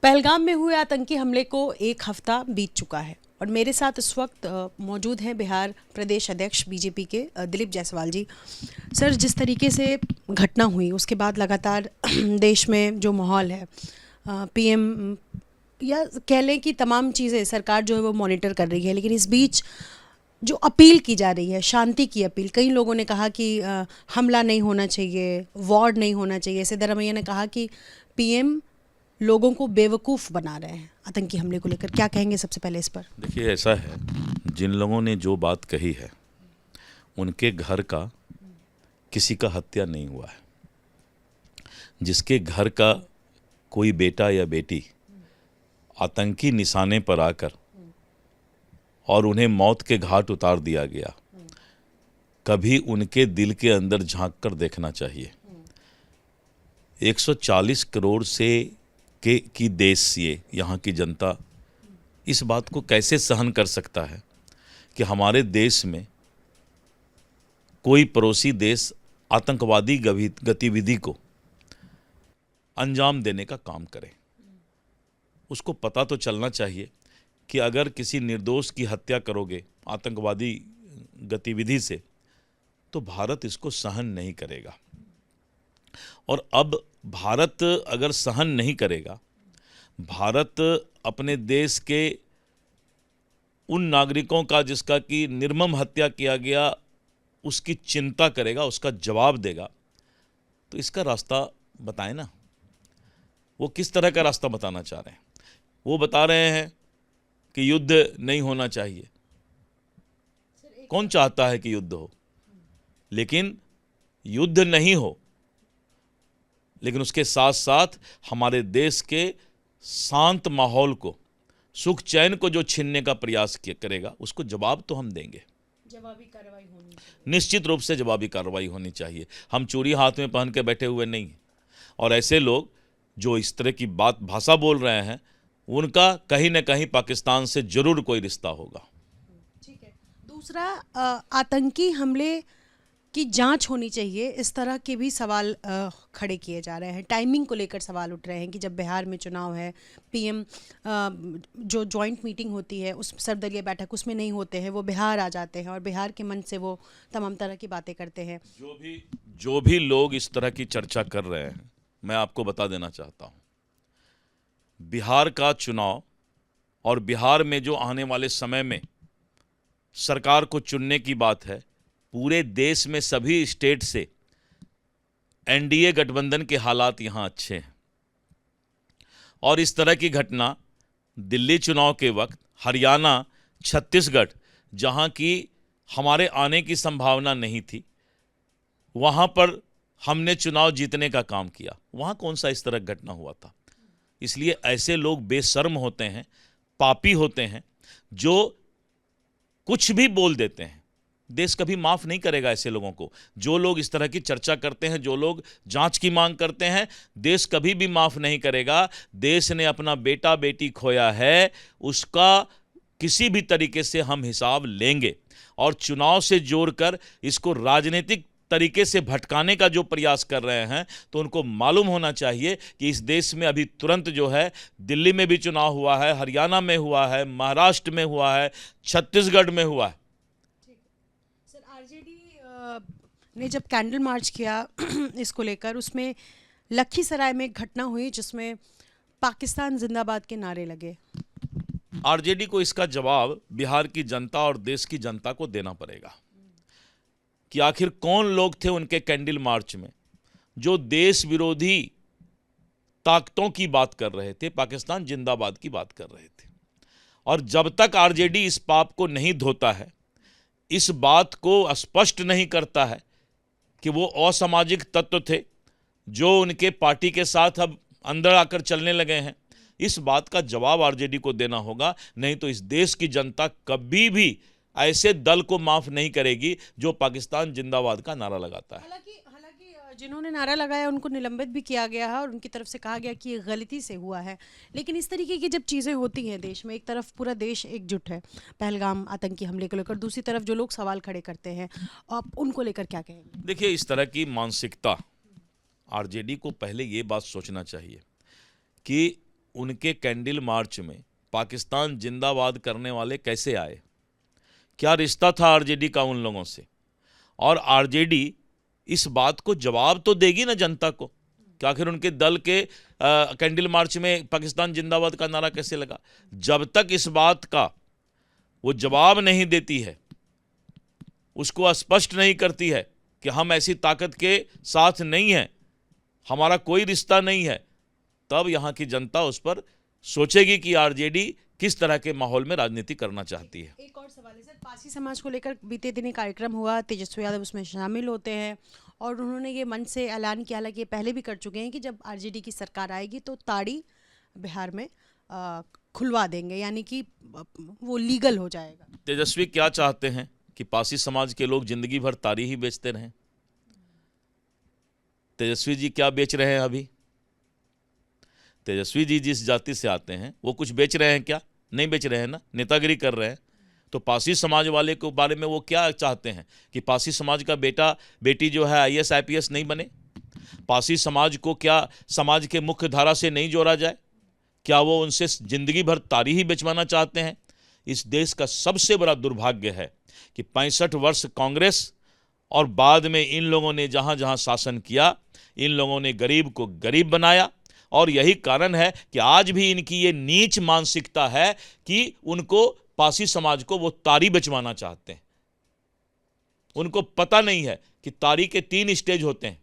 पहलगाम में हुए आतंकी हमले को एक हफ्ता बीत चुका है और मेरे साथ इस वक्त मौजूद हैं बिहार प्रदेश अध्यक्ष बीजेपी के दिलीप जायसवाल जी। सर, जिस तरीके से घटना हुई उसके बाद लगातार देश में जो माहौल है, पीएम या कह लें कि तमाम चीज़ें सरकार जो है वो मॉनिटर कर रही है, लेकिन इस बीच जो अपील की जा रही है, शांति की अपील, कई लोगों ने कहा कि हमला नहीं होना चाहिए, वॉर नहीं होना चाहिए। सिद्धरामैया ने कहा कि पीएम लोगों को बेवकूफ़ बना रहे हैं आतंकी हमले को लेकर। क्या कहेंगे सबसे पहले इस पर? देखिए, ऐसा है, जिन लोगों ने जो बात कही है उनके घर का किसी का हत्या नहीं हुआ है। जिसके घर का कोई बेटा या बेटी आतंकी निशाने पर आकर और उन्हें मौत के घाट उतार दिया गया, कभी उनके दिल के अंदर झांक कर देखना चाहिए। 140 करोड़ से की देश ये यहाँ की जनता इस बात को कैसे सहन कर सकता है कि हमारे देश में कोई पड़ोसी देश आतंकवादी गतिविधि को अंजाम देने का काम करे। उसको पता तो चलना चाहिए कि अगर किसी निर्दोष की हत्या करोगे आतंकवादी गतिविधि से तो भारत इसको सहन नहीं करेगा। और अब भारत अगर सहन नहीं करेगा, भारत अपने देश के उन नागरिकों का जिसका कि निर्मम हत्या किया गया उसकी चिंता करेगा, उसका जवाब देगा। तो इसका रास्ता बताएं ना, वो किस तरह का रास्ता बताना चाह रहे हैं। वो बता रहे हैं कि युद्ध नहीं होना चाहिए। कौन चाहता है कि युद्ध हो? लेकिन युद्ध नहीं हो, लेकिन उसके साथ साथ हमारे देश के शांत माहौल को, सुख चैन को जो छीनने का प्रयास करेगा उसको जवाब तो हम देंगे। जवाबी कार्रवाई होनी चाहिए, निश्चित रूप से जवाबी कार्रवाई होनी चाहिए। हम चूड़ी हाथ में पहन के बैठे हुए नहीं हैं। और ऐसे लोग जो इस तरह की भाषा बोल रहे हैं उनका कहीं ना कहीं पाकिस्तान से जरूर कोई रिश्ता होगा। ठीक है। दूसरा, आतंकी हमले की जांच होनी चाहिए, इस तरह के भी सवाल खड़े किए जा रहे हैं। टाइमिंग को लेकर सवाल उठ रहे हैं कि जब बिहार में चुनाव है, पीएम जो जॉइंट मीटिंग होती है, उस सर्वदलीय बैठक उसमें नहीं होते हैं, वो बिहार आ जाते हैं और बिहार के मन से वो तमाम तरह की बातें करते हैं। जो भी लोग इस तरह की चर्चा कर रहे हैं, मैं आपको बता देना चाहता हूँ, बिहार का चुनाव और बिहार में जो आने वाले समय में सरकार को चुनने की बात है, पूरे देश में सभी स्टेट से एनडीए गठबंधन के हालात यहां अच्छे हैं। और इस तरह की घटना दिल्ली चुनाव के वक्त, हरियाणा, छत्तीसगढ़, जहां की हमारे आने की संभावना नहीं थी, वहां पर हमने चुनाव जीतने का काम किया। वहां कौन सा इस तरह घटना हुआ था? इसलिए ऐसे लोग बेशर्म होते हैं, पापी होते हैं, जो कुछ भी बोल देते हैं। देश कभी माफ नहीं करेगा ऐसे लोगों को। जो लोग इस तरह की चर्चा करते हैं, जो लोग जांच की मांग करते हैं, देश कभी भी माफ नहीं करेगा। देश ने अपना बेटा बेटी खोया है, उसका किसी भी तरीके से हम हिसाब लेंगे। और चुनाव से जोड़कर इसको राजनीतिक तरीके से भटकाने का जो प्रयास कर रहे हैं, तो उनको मालूम होना चाहिए कि इस देश में अभी तुरंत जो है, दिल्ली में भी चुनाव हुआ है, हरियाणा में हुआ है, महाराष्ट्र में हुआ है, छत्तीसगढ़ में हुआ है। आरजेडी ने जब कैंडल मार्च किया इसको लेकर, उसमें लखीसराय में एक घटना हुई जिसमें पाकिस्तान जिंदाबाद के नारे लगे। आरजेडी को इसका जवाब बिहार की जनता और देश की जनता को देना पड़ेगा कि आखिर कौन लोग थे उनके कैंडल मार्च में जो देश विरोधी ताकतों की बात कर रहे थे, पाकिस्तान जिंदाबाद की बात कर रहे थे। और जब तक आरजेडी इस पाप को नहीं धोता है, इस बात को स्पष्ट नहीं करता है कि वो असामाजिक तत्व थे जो उनके पार्टी के साथ अब अंदर आकर चलने लगे हैं, इस बात का जवाब आरजेडी को देना होगा। नहीं तो इस देश की जनता कभी भी ऐसे दल को माफ नहीं करेगी जो पाकिस्तान जिंदाबाद का नारा लगाता है। हालांकि जिन्होंने नारा लगाया उनको निलंबित भी किया गया है और उनकी तरफ से कहा गया कि ये गलती से हुआ है। लेकिन इस तरीके की जब चीज़ें होती हैं देश में, एक तरफ पूरा देश एकजुट है पहलगाम आतंकी हमले को लेकर, दूसरी तरफ जो लोग सवाल खड़े करते हैं, आप उनको लेकर क्या कहेंगे? देखिए, इस तरह की मानसिकता आरजेडी को पहले ये बात सोचना चाहिए कि उनके कैंडल मार्च में पाकिस्तान जिंदाबाद करने वाले कैसे आए? क्या रिश्ता था आरजेडी का उन लोगों से? और आरजेडी इस बात को जवाब तो देगी ना जनता को कि आखिर उनके दल के कैंडल मार्च में पाकिस्तान जिंदाबाद का नारा कैसे लगा? जब तक इस बात का वो जवाब नहीं देती है, उसको स्पष्ट नहीं करती है कि हम ऐसी ताकत के साथ नहीं हैं, हमारा कोई रिश्ता नहीं है, तब यहाँ की जनता उस पर सोचेगी कि आरजेडी किस तरह के माहौल में राजनीति करना चाहती है। एक और सवाल है सर, पासी समाज को लेकर बीते दिन एक कार्यक्रम हुआ, तेजस्वी यादव उसमें शामिल होते हैं और उन्होंने ये मन से ऐलान किया, हालांकि ये पहले भी कर चुके हैं कि जब आरजेडी की सरकार आएगी तो ताड़ी बिहार में खुलवा देंगे, यानी कि वो लीगल हो जाएगा। तेजस्वी क्या चाहते हैं कि पासी समाज के लोग जिंदगी भर ताड़ी ही बेचते रहें? तेजस्वी जी क्या बेच रहे हैं अभी? तेजस्वी जी जिस जाति से आते हैं वो कुछ बेच रहे हैं क्या? नहीं बेच रहे हैं ना, नेतागिरी कर रहे हैं। तो पासी समाज वाले के बारे में वो क्या चाहते हैं कि पासी समाज का बेटा बेटी जो है आईएएस आईपीएस नहीं बने? पासी समाज को क्या समाज के मुख्य धारा से नहीं जोड़ा जाए? क्या वो उनसे जिंदगी भर ताड़ी ही बेचवाना चाहते हैं? इस देश का सबसे बड़ा दुर्भाग्य है कि 65 वर्ष कांग्रेस और बाद में इन लोगों ने जहां जहां शासन किया, इन लोगों ने गरीब को गरीब बनाया। और यही कारण है कि आज भी इनकी ये नीच मानसिकता है कि उनको पासी समाज को वो ताड़ी बेचवाना चाहते हैं। उनको पता नहीं है कि ताड़ी के 3 स्टेज होते हैं।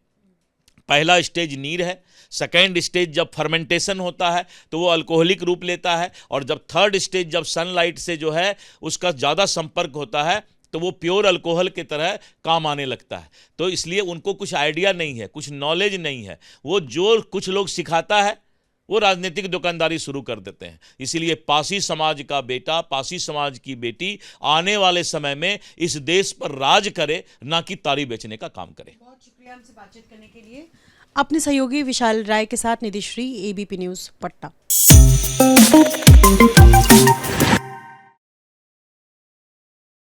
पहला स्टेज नीर है, सेकेंड स्टेज जब फर्मेंटेशन होता है तो वो अल्कोहलिक रूप लेता है, और जब थर्ड स्टेज जब सनलाइट से जो है उसका ज़्यादा संपर्क होता है तो वो प्योर अल्कोहल की तरह काम आने लगता है। तो इसलिए उनको कुछ आइडिया नहीं है, कुछ नॉलेज नहीं है। वो जो कुछ लोग सिखाता है वो राजनीतिक दुकानदारी शुरू कर देते हैं। इसीलिए पासी समाज का बेटा, पासी समाज की बेटी आने वाले समय में इस देश पर राज करे, ना कि ताड़ी बेचने का काम करे। बहुत शुक्रिया हमसे बातचीत करने के लिए। अपने सहयोगी विशाल राय के साथ निधिश्री, एबीपी न्यूज़, पटना।